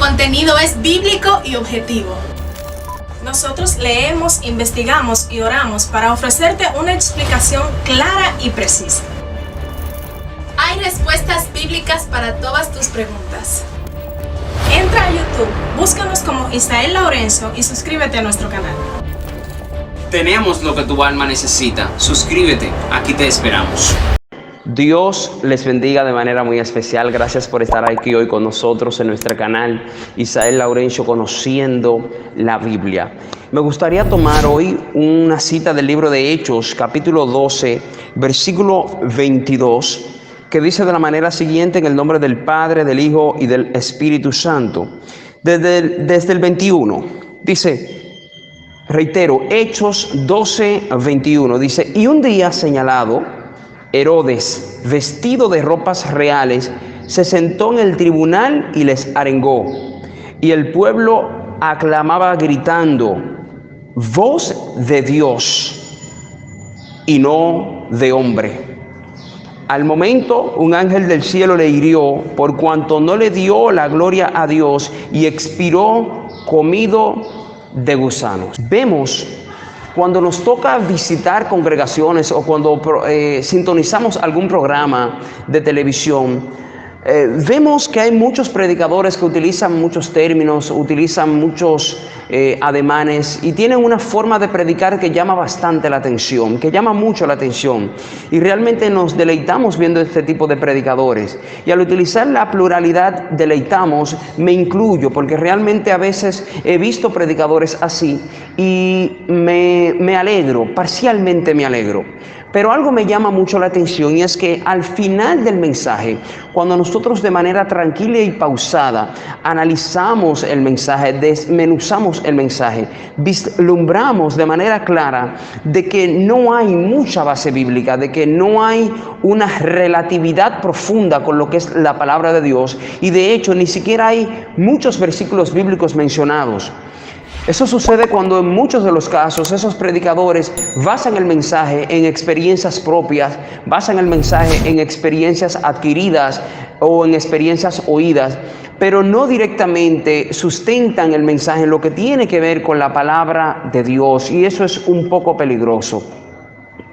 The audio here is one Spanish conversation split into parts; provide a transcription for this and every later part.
contenido es bíblico y objetivo. Nosotros leemos, investigamos y oramos para ofrecerte una explicación clara y precisa. Hay respuestas bíblicas para todas tus preguntas. Entra a YouTube, búscanos como Isael Laurenzo y suscríbete a nuestro canal. Tenemos lo que tu alma necesita. Suscríbete, aquí te esperamos. Dios les bendiga de manera muy especial. Gracias por estar aquí hoy con nosotros en nuestro canal Isael Laurencio, conociendo la Biblia. Me gustaría tomar hoy una cita del libro de Hechos, capítulo 12, versículo 22, que dice de la manera siguiente: en el nombre del Padre, del Hijo y del Espíritu Santo. Desde el 21, dice... Reitero, Hechos 12, 21, dice: y un día señalado, Herodes, vestido de ropas reales, se sentó en el tribunal y les arengó. Y el pueblo aclamaba gritando: voz de Dios y no de hombre. Al momento, un ángel del cielo le hirió, por cuanto no le dio la gloria a Dios, y expiró comido de gusanos. Vemos cuando nos toca visitar congregaciones o cuando sintonizamos algún programa de televisión, vemos que hay muchos predicadores que utilizan muchos términos, utilizan muchos ademanes y tienen una forma de predicar que llama bastante la atención, que llama mucho la atención, y realmente nos deleitamos viendo este tipo de predicadores. Y al utilizar la pluralidad deleitamos, me incluyo, porque realmente a veces he visto predicadores así y me alegro, parcialmente me alegro. Pero algo me llama mucho la atención, y es que al final del mensaje, cuando nosotros de manera tranquila y pausada analizamos el mensaje, desmenuzamos el mensaje, vislumbramos de manera clara de que no hay mucha base bíblica, de que no hay una relatividad profunda con lo que es la palabra de Dios, y de hecho ni siquiera hay muchos versículos bíblicos mencionados. Eso sucede cuando en muchos de los casos esos predicadores basan el mensaje en experiencias propias, basan el mensaje en experiencias adquiridas o en experiencias oídas, pero no directamente sustentan el mensaje en lo que tiene que ver con la palabra de Dios, y eso es un poco peligroso.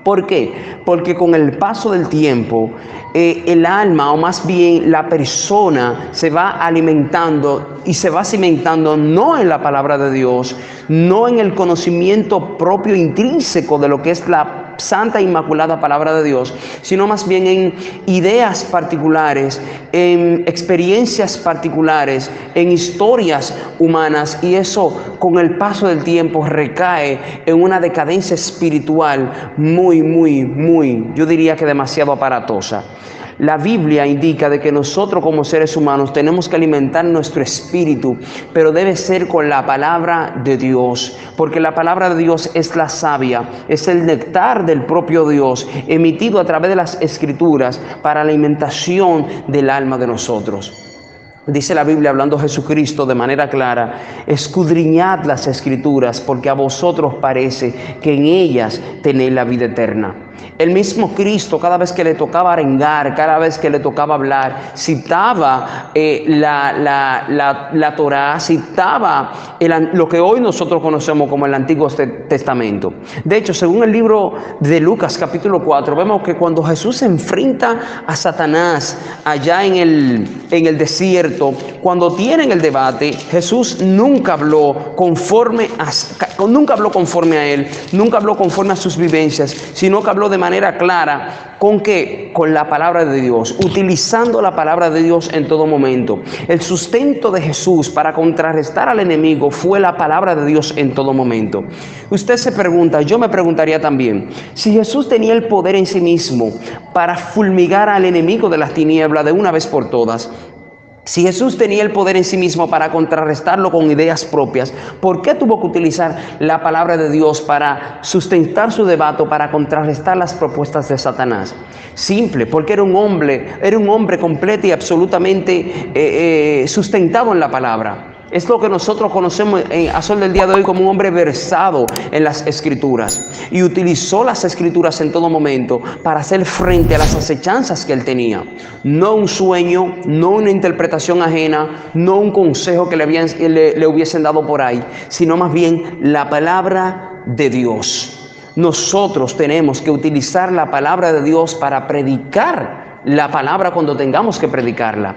¿Por qué? Porque con el paso del tiempo, el alma, o más bien la persona, se va alimentando y se va cimentando no en la palabra de Dios, no en el conocimiento propio intrínseco de lo que es la santa e inmaculada palabra de Dios, sino más bien en ideas particulares, en experiencias particulares, en historias humanas, y eso con el paso del tiempo recae en una decadencia espiritual muy, yo diría que demasiado aparatosa. La Biblia indica de que nosotros como seres humanos tenemos que alimentar nuestro espíritu, pero debe ser con la palabra de Dios, porque la palabra de Dios es la savia, es el néctar del propio Dios, emitido a través de las Escrituras para la alimentación del alma de nosotros. Dice la Biblia, hablando Jesucristo de manera clara: escudriñad las Escrituras, porque a vosotros parece que en ellas tenéis la vida eterna. El mismo Cristo, cada vez que le tocaba arengar, cada vez que le tocaba hablar, citaba la Torá, citaba lo que hoy nosotros conocemos como el Antiguo Testamento. De hecho, según el libro de Lucas capítulo 4, vemos que cuando Jesús se enfrenta a Satanás allá en el desierto, cuando tienen el debate, Jesús nunca habló conforme a él, nunca habló conforme a sus vivencias, sino que habló de manera clara. ¿Con qué? Con la palabra de Dios, utilizando la palabra de Dios en todo momento. El sustento de Jesús para contrarrestar al enemigo fue la palabra de Dios en todo momento. Usted se pregunta, yo me preguntaría también, si Jesús tenía el poder en sí mismo para fulmigar al enemigo de las tinieblas de una vez por todas, si Jesús tenía el poder en sí mismo para contrarrestarlo con ideas propias, ¿por qué tuvo que utilizar la palabra de Dios para sustentar su debate, para contrarrestar las propuestas de Satanás? Simple, porque era un hombre completo y absolutamente sustentado en la palabra. Es lo que nosotros conocemos a sol del día de hoy como un hombre versado en las Escrituras. Y utilizó las Escrituras en todo momento para hacer frente a las acechanzas que él tenía. No un sueño, no una interpretación ajena, no un consejo que le hubiesen dado por ahí, sino más bien la palabra de Dios. Nosotros tenemos que utilizar la palabra de Dios para predicar la palabra cuando tengamos que predicarla.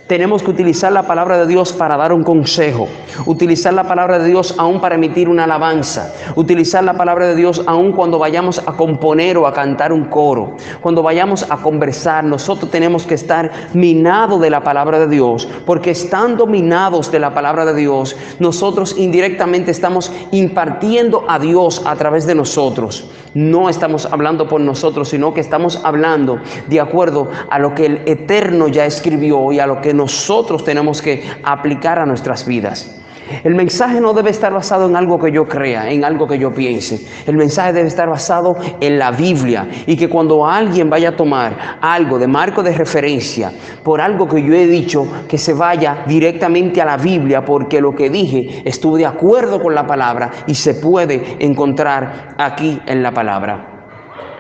Tenemos que utilizar la palabra de Dios para dar un consejo, utilizar la palabra de Dios aún para emitir una alabanza, utilizar la palabra de Dios aún cuando vayamos a componer o a cantar un coro, cuando vayamos a conversar. Nosotros tenemos que estar minados de la palabra de Dios, porque estando minados de la palabra de Dios, nosotros indirectamente estamos impartiendo a Dios a través de nosotros. No estamos hablando por nosotros, sino que estamos hablando de acuerdo a lo que el Eterno ya escribió y a lo que nosotros tenemos que aplicar a nuestras vidas. El mensaje no debe estar basado en algo que yo crea, en algo que yo piense. El mensaje debe estar basado en la Biblia, y que cuando alguien vaya a tomar algo de marco de referencia por algo que yo he dicho, que se vaya directamente a la Biblia, porque lo que dije estuvo de acuerdo con la palabra y se puede encontrar aquí en la palabra.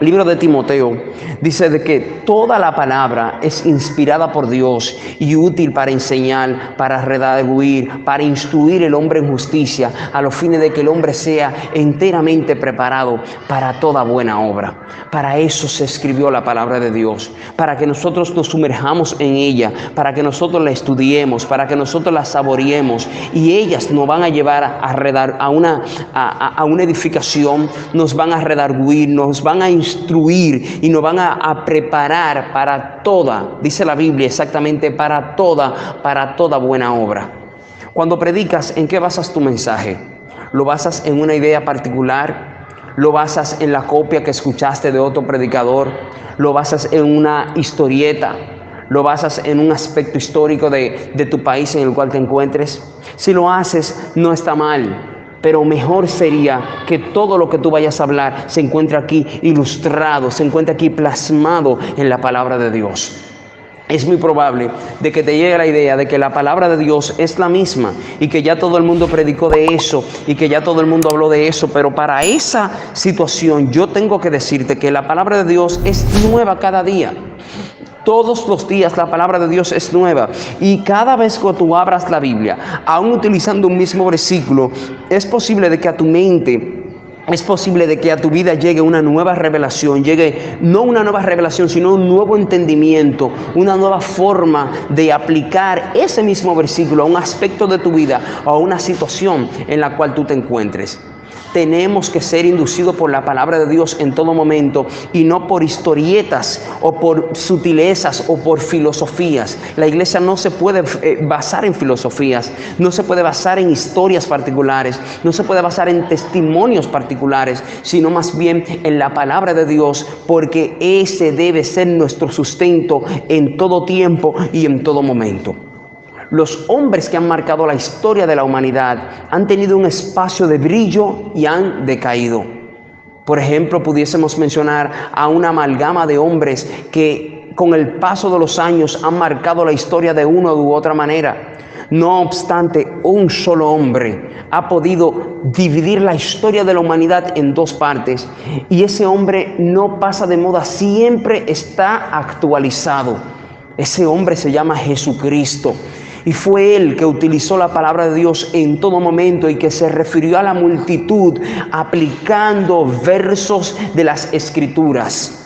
El libro de Timoteo dice de que toda la palabra es inspirada por Dios y útil para enseñar, para redarguir, para instruir el hombre en justicia, a los fines de que el hombre sea enteramente preparado para toda buena obra. Para eso se escribió la palabra de Dios, para que nosotros nos sumerjamos en ella, para que nosotros la estudiemos, para que nosotros la saboreemos, y ellas nos van a llevar a una edificación, nos van a redarguir, nos van a instruir y nos van a preparar para toda, dice la Biblia exactamente, para toda buena obra. Cuando predicas, ¿en qué basas tu mensaje? ¿Lo basas en una idea particular? ¿Lo basas en la copia que escuchaste de otro predicador? ¿Lo basas en una historieta? ¿Lo basas en un aspecto histórico de tu país en el cual te encuentres? Si lo haces, no está mal. Pero mejor sería que todo lo que tú vayas a hablar se encuentre aquí ilustrado, se encuentre aquí plasmado en la palabra de Dios. Es muy probable de que te llegue la idea de que la palabra de Dios es la misma y que ya todo el mundo predicó de eso y que ya todo el mundo habló de eso, pero para esa situación yo tengo que decirte que la palabra de Dios es nueva cada día. Todos los días la palabra de Dios es nueva, y cada vez que tú abras la Biblia, aún utilizando un mismo versículo, es posible de que a tu mente, es posible de que a tu vida llegue una nueva revelación, llegue no una nueva revelación, sino un nuevo entendimiento, una nueva forma de aplicar ese mismo versículo a un aspecto de tu vida o a una situación en la cual tú te encuentres. Tenemos que ser inducidos por la palabra de Dios en todo momento, y no por historietas o por sutilezas o por filosofías. La iglesia no se puede basar en filosofías, no se puede basar en historias particulares, no se puede basar en testimonios particulares, sino más bien en la palabra de Dios, porque ese debe ser nuestro sustento en todo tiempo y en todo momento. Los hombres que han marcado la historia de la humanidad han tenido un espacio de brillo y han decaído. Por ejemplo, pudiésemos mencionar a una amalgama de hombres que con el paso de los años han marcado la historia de una u otra manera. No obstante, un solo hombre ha podido dividir la historia de la humanidad en dos partes, y ese hombre no pasa de moda, siempre está actualizado. Ese hombre se llama Jesucristo. Y fue Él que utilizó la palabra de Dios en todo momento y que se refirió a la multitud aplicando versos de las Escrituras.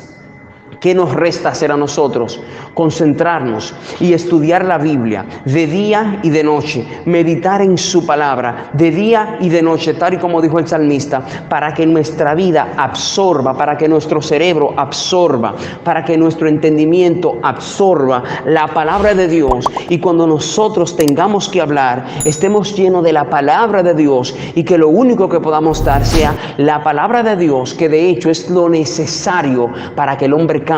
¿Qué nos resta hacer a nosotros? Concentrarnos y estudiar la Biblia de día y de noche, meditar en su palabra de día y de noche, tal y como dijo el salmista, para que nuestra vida absorba, para que nuestro cerebro absorba, para que nuestro entendimiento absorba la palabra de Dios, y cuando nosotros tengamos que hablar, estemos llenos de la palabra de Dios, y que lo único que podamos dar sea la palabra de Dios, que de hecho es lo necesario para que el hombre cambie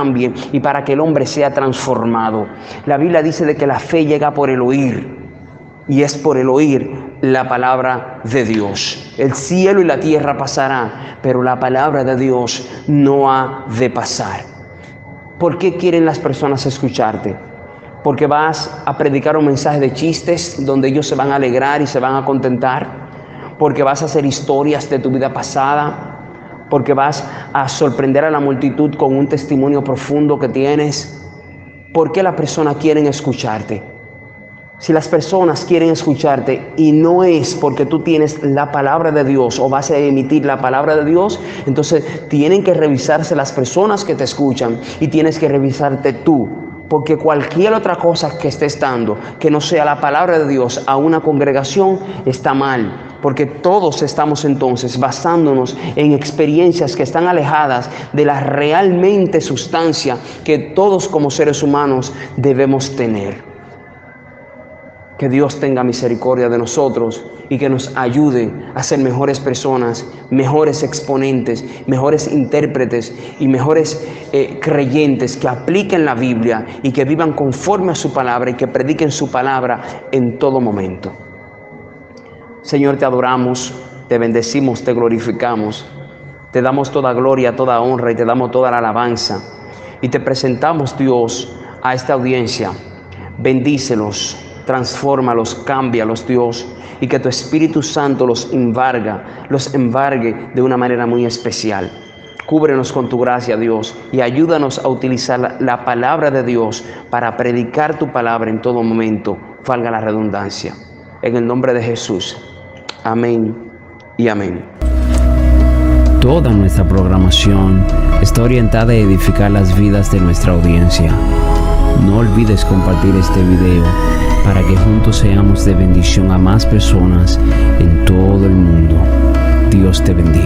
y para que el hombre sea transformado. La Biblia dice de que la fe llega por el oír, y es por el oír la palabra de Dios. El cielo y la tierra pasarán, pero la palabra de Dios no ha de pasar. ¿Por qué quieren las personas escucharte? porque vas a predicar un mensaje de chistes donde ellos se van a alegrar y se van a contentar, porque vas a hacer historias de tu vida pasada, porque vas a sorprender a la multitud con un testimonio profundo que tienes. ¿Por qué las personas quieren escucharte? Si las personas quieren escucharte y no es porque tú tienes la palabra de Dios o vas a emitir la palabra de Dios, entonces tienen que revisarse las personas que te escuchan y tienes que revisarte tú. Porque cualquier otra cosa que estés dando, que no sea la palabra de Dios a una congregación, está mal. Porque todos estamos entonces basándonos en experiencias que están alejadas de la realmente sustancia que todos como seres humanos debemos tener. Que Dios tenga misericordia de nosotros y que nos ayude a ser mejores personas, mejores exponentes, mejores intérpretes y mejores creyentes que apliquen la Biblia y que vivan conforme a su palabra y que prediquen su palabra en todo momento. Señor, te adoramos, te bendecimos, te glorificamos, te damos toda gloria, toda honra y te damos toda la alabanza. Y te presentamos, Dios, a esta audiencia. Bendícelos, transfórmalos, cámbialos, Dios, y que tu Espíritu Santo los embargue de una manera muy especial. Cúbrenos con tu gracia, Dios, y ayúdanos a utilizar la palabra de Dios para predicar tu palabra en todo momento, valga la redundancia. En el nombre de Jesús. Amén y amén. Toda nuestra programación está orientada a edificar las vidas de nuestra audiencia. No olvides compartir este video para que juntos seamos de bendición a más personas en todo el mundo. Dios te bendiga.